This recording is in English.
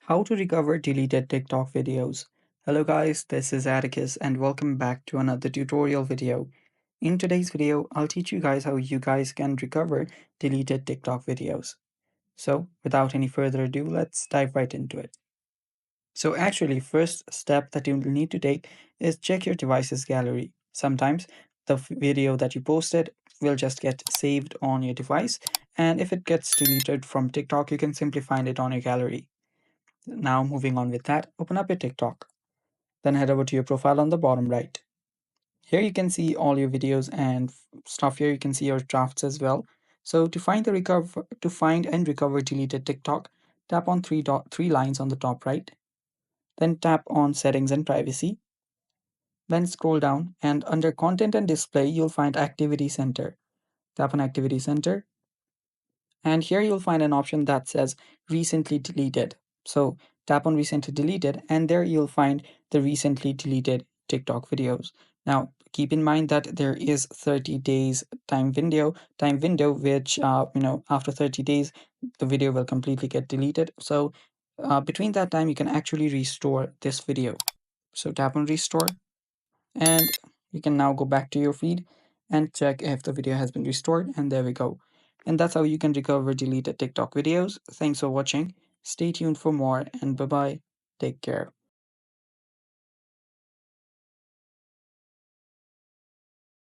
How to recover deleted TikTok videos. Hello guys, this is Atticus and welcome back to another tutorial video. In today's video, I'll teach you guys how you guys can recover deleted TikTok videos. So without any further ado, let's dive right into it. So actually, first step that you'll need to take is check your device's gallery. Sometimes the video that you posted will just get saved on your device, and if it gets deleted from TikTok, you can simply find it on your gallery. Now, moving on with that, open up your TikTok. Then head over to your profile on the bottom right. Here you can see all your videos and stuff. Here you can see your drafts as well. So to find and recover deleted TikTok, tap on three lines on the top right. Then tap on settings and privacy. Then scroll down and under content and display, you'll find activity center. Tap on activity center. And here you'll find an option that says recently deleted. So tap on recently deleted, and there you'll find the recently deleted TikTok videos. Now, keep in mind that there is 30 days time window, which after 30 days the video will completely get deleted. So between that time, you can actually restore this video. So tap on restore, and you can now go back to your feed and check if the video has been restored, and there we go. And that's how you can recover deleted TikTok videos. Thanks for watching. Stay tuned for more, and bye bye. Take care.